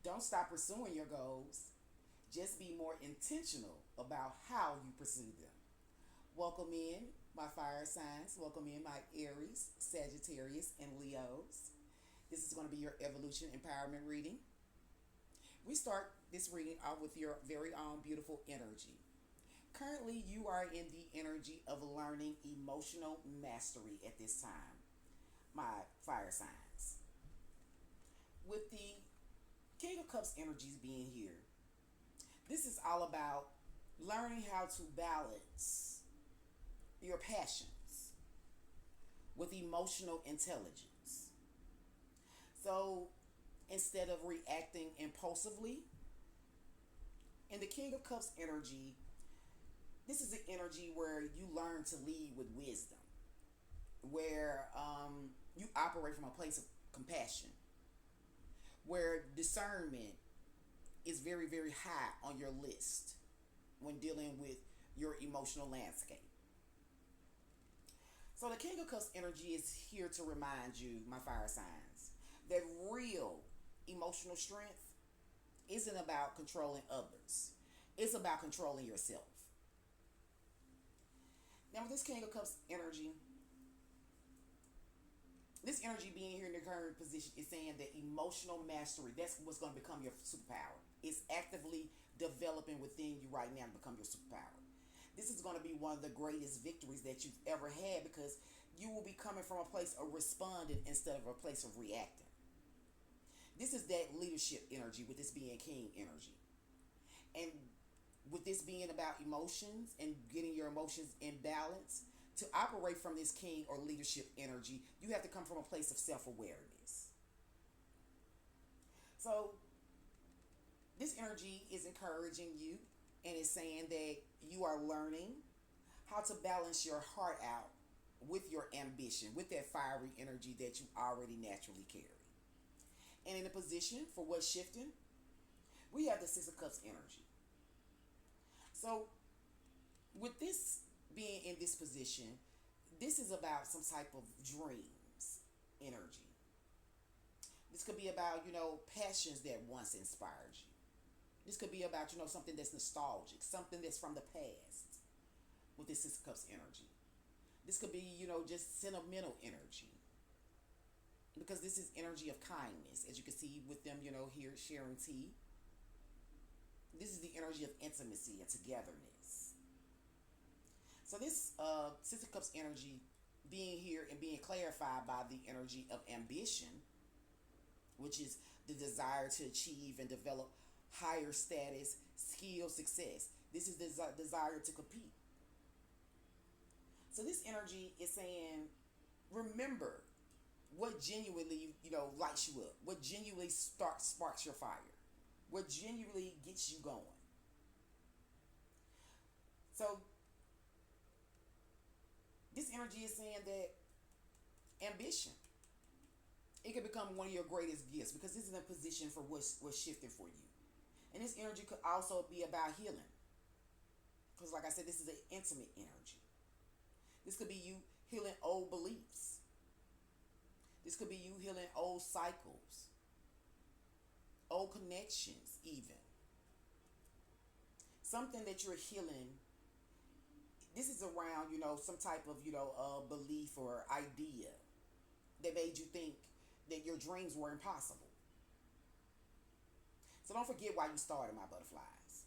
Don't stop pursuing your goals. Just be more intentional about how you pursue them. Welcome in my fire signs. Welcome in my Aries, Sagittarius, and Leos. This is going to be your evolution empowerment reading. We start this reading off with your very own beautiful energy. Currently, you are in the energy of learning emotional mastery at this time, my fire signs. With the King of Cups energies being here, this is all about learning how to balance your passions with emotional intelligence. So instead of reacting impulsively, in the King of Cups energy, this is an energy where you learn to lead with wisdom, where you operate from a place of compassion, where discernment is very, very high on your list when dealing with your emotional landscape. So the King of Cups energy is here to remind you, my fire signs, that real emotional strength isn't about controlling others. It's about controlling yourself. Now with this King of Cups energy, this energy being here in the current position is saying that emotional mastery, that's what's going to become your superpower. It's actively developing within you right now to become your superpower. This is going to be one of the greatest victories that you've ever had because you will be coming from a place of responding instead of a place of reacting. This is that leadership energy with this being king energy. And with this being about emotions and getting your emotions in balance, to operate from this king or leadership energy, you have to come from a place of self-awareness. So this energy is encouraging you and is saying that you are learning how to balance your heart out with your ambition, with that fiery energy that you already naturally carry. And in the position for what's shifting, we have the Six of Cups energy. So with this being in this position, this is about some type of dreams energy. This could be about, passions that once inspired you. This could be about, something that's nostalgic, something that's from the past with this Six of Cups energy. This could be, just sentimental energy. Because this is energy of kindness. As you can see with them, here sharing tea. This is the energy of intimacy and togetherness. So this Six of Cups energy being here and being clarified by the energy of ambition, which is the desire to achieve and develop higher status, skill, success. This is the desire to compete. So this energy is saying, remember what genuinely, lights you up, what genuinely sparks your fire, what genuinely gets you going. So this energy is saying that ambition, it can become one of your greatest gifts because this is a position for what's shifting for you. And this energy could also be about healing. Because like I said, this is an intimate energy. This could be you healing old beliefs. This could be you healing old cycles, old connections even. Something that you're healing, this is around, some type of, belief or idea that made you think that your dreams were impossible. So don't forget why you started, my butterflies.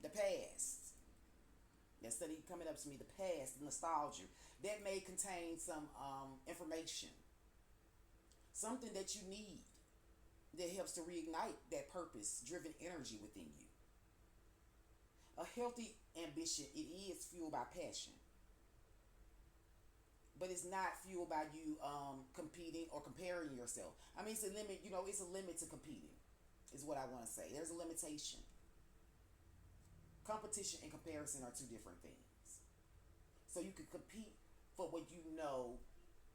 The past. That study coming up to me, the past, the nostalgia. That may contain some information. Something that you need that helps to reignite that purpose-driven energy within you. A healthy ambition, it is fueled by passion. But it's not fueled by you competing or comparing yourself. I mean, it's a limit, it's a limit to competing, is what I want to say. There's a limitation. Competition and comparison are two different things. So you can compete for what you know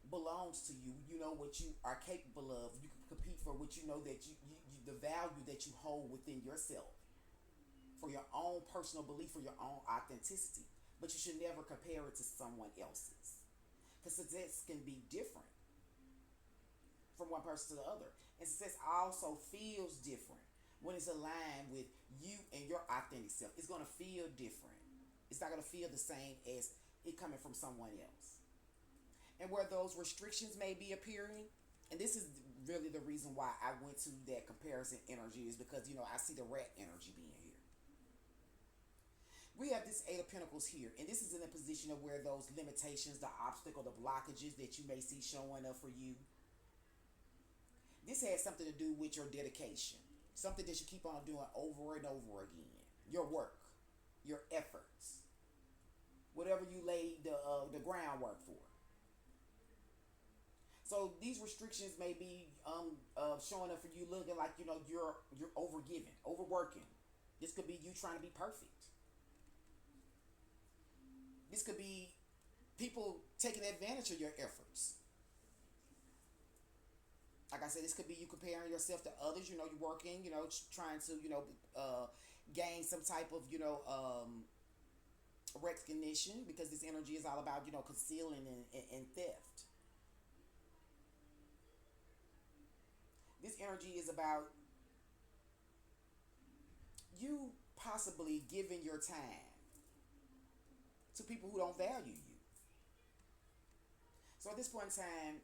belongs to you. You know what you are capable of. You can compete for what you know that the value that you hold within yourself, for your own personal belief, for your own authenticity. But you should never compare it to someone else's, because success can be different from one person to the other. And success also feels different when it's aligned with you and your authentic self. It's going to feel different. It's not going to feel the same as it coming from someone else. And where those restrictions may be appearing, and this is really the reason why I went to that comparison energy, is because, I see the rat energy being here. We have this Eight of Pentacles here, and this is in a position of where those limitations, the obstacle, the blockages that you may see showing up for you, this has something to do with your dedication, something that you keep on doing over and over again, your work, your efforts, whatever you laid the groundwork for. So these restrictions may be showing up for you, looking like you're overgiving, overworking. This could be you trying to be perfect. This could be people taking advantage of your efforts. Like I said, this could be you comparing yourself to others. You're working, trying to, gain some type of, recognition, because this energy is all about, concealing and theft. This energy is about you possibly giving your time to people who don't value you. So at this point in time,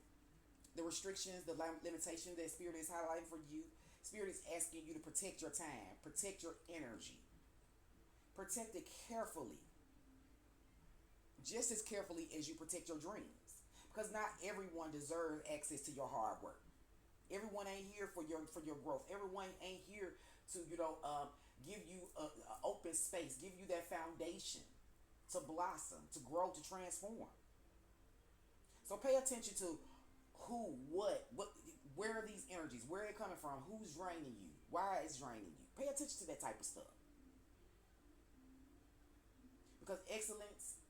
the restrictions, the limitations that Spirit is highlighting for you, Spirit is asking you to protect your time, protect your energy, protect it carefully, just as carefully as you protect your dreams, because not everyone deserves access to your hard work. Everyone ain't here for your growth. Everyone ain't here to give you a open space, give you that foundation to blossom, to grow, to transform. So pay attention to who, what, where are these energies? Where are they coming from? Who's draining you? Why is draining you? Pay attention to that type of stuff. Because excellence,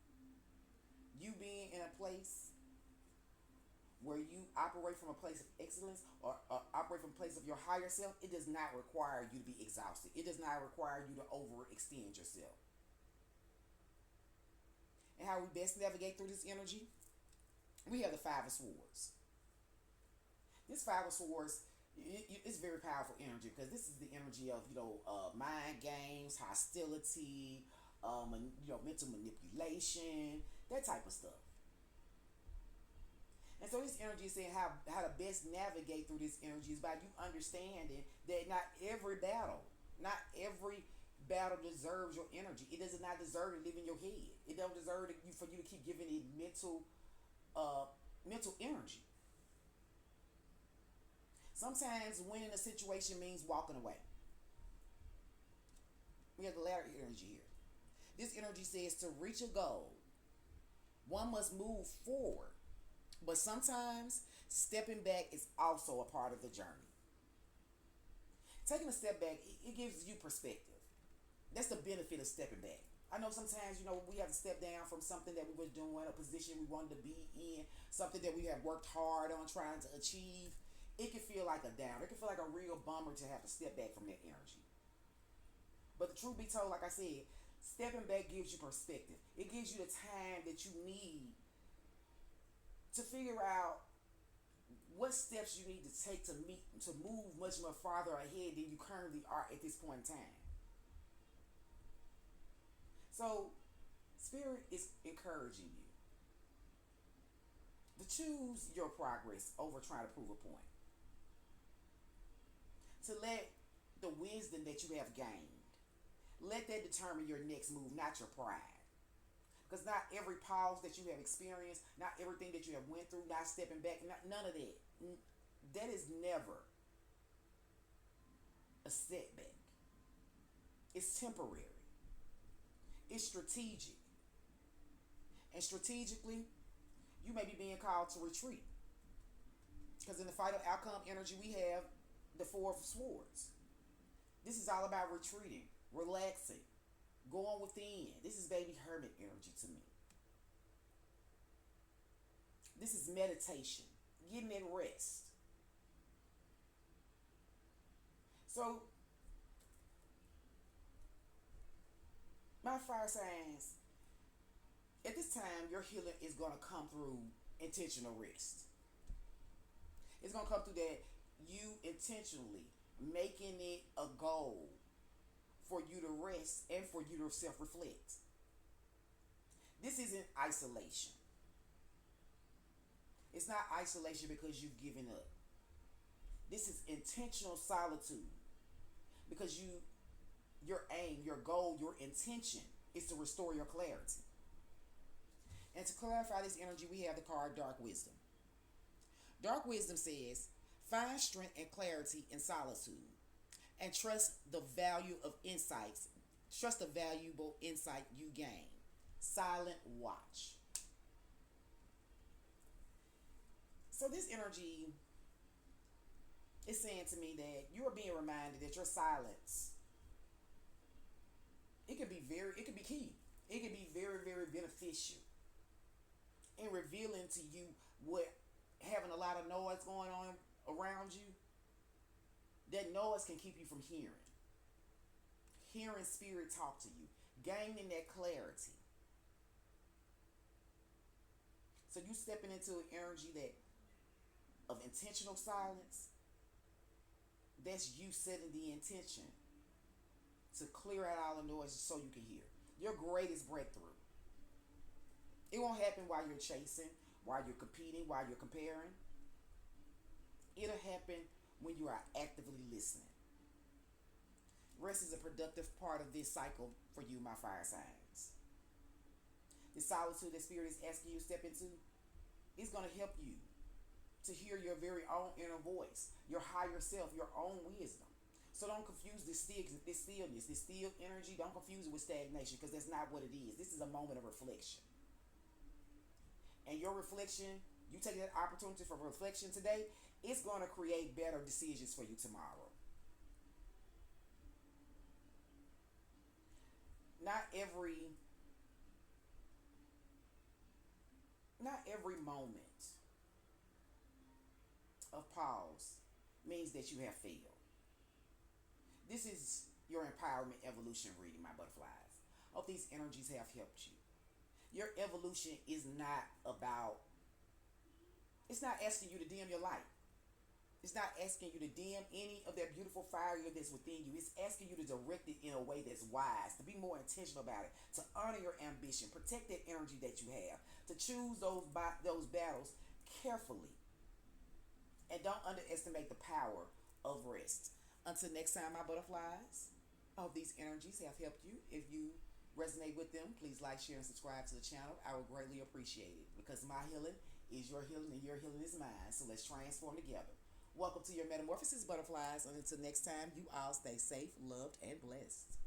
you being in a place where you operate from a place of excellence, or operate from a place of your higher self, it does not require you to be exhausted. It does not require you to overextend yourself. And how we best navigate through this energy? We have the Five of Swords. This Five of Swords, it's very powerful energy, because this is the energy of mind games, hostility, mental manipulation, that type of stuff. And so this energy is saying how to best navigate through this energy is by you understanding that not every battle deserves your energy. It does not deserve to live in your head. It don't deserve for you to keep giving it mental energy. Sometimes winning a situation means walking away. We have the latter energy here. This energy says to reach a goal, one must move forward. But sometimes stepping back is also a part of the journey. Taking a step back, it gives you perspective. That's the benefit of stepping back. I know sometimes, we have to step down from something that we were doing, a position we wanted to be in, something that we have worked hard on trying to achieve. It can feel like a down. It can feel like a real bummer to have to step back from that energy. But the truth be told, like I said, stepping back gives you perspective. It gives you the time that you need to figure out what steps you need to take to move much more farther ahead than you currently are at this point in time. So, Spirit is encouraging you to choose your progress over trying to prove a point. To let the wisdom that you have gained, let that determine your next move, not your pride. Because not every pause that you have experienced, not everything that you have went through, not stepping back, none of that. That is never a setback. It's temporary. It's strategic. And strategically, you may be being called to retreat. Because in the Fight of Outcome energy, we have the Four of Swords. This is all about retreating, relaxing, going within. This is baby hermit energy to me. This is meditation, getting in rest. So, my fire signs, at this time, your healing is going to come through intentional rest. It's going to come through that you intentionally making it a goal for you to rest and for you to self reflect. This isn't isolation. It's not isolation because you've given up. This is intentional solitude because your aim, your goal, your intention is to restore your clarity. And to clarify this energy, we have the card Dark Wisdom. Dark Wisdom says, find strength and clarity in solitude and trust the value of insights. Trust the valuable insight you gain. Silent watch. So this energy is saying to me that you are being reminded that your silence, it could be key. It could be very, very beneficial in revealing to you what having a lot of noise going on around you, that noise can keep you from hearing spirit talk to you, gaining that clarity. So you stepping into an energy that of intentional silence, that's you setting the intention to clear out all the noise so you can hear your greatest breakthrough. It won't happen while you're chasing, while you're competing, while you're comparing. It'll happen when you are actively listening. Rest is a productive part of this cycle for you, my fire signs. The solitude that Spirit is asking you to step into is going to help you to hear your very own inner voice, your higher self, your own wisdom. So don't confuse this stillness, this still energy. Don't confuse it with stagnation, because that's not what it is. This is a moment of reflection. And your reflection, you take that opportunity for reflection today, it's going to create better decisions for you tomorrow. Not every moment of pause means that you have failed. This is your empowerment evolution reading, my butterflies. Hope these energies have helped you. Your evolution is not about, it's not asking you to dim your light. It's not asking you to dim any of that beautiful fire that's within you. It's asking you to direct it in a way that's wise, to be more intentional about it, to honor your ambition, protect that energy that you have, to choose those battles carefully. And don't underestimate the power of rest. Until next time, my butterflies, I hope these energies have helped you. If you resonate with them, please like, share, and subscribe to the channel. I would greatly appreciate it, because my healing is your healing and your healing is mine. So let's transform together. Welcome to your metamorphosis, butterflies. And until next time, you all stay safe, loved, and blessed.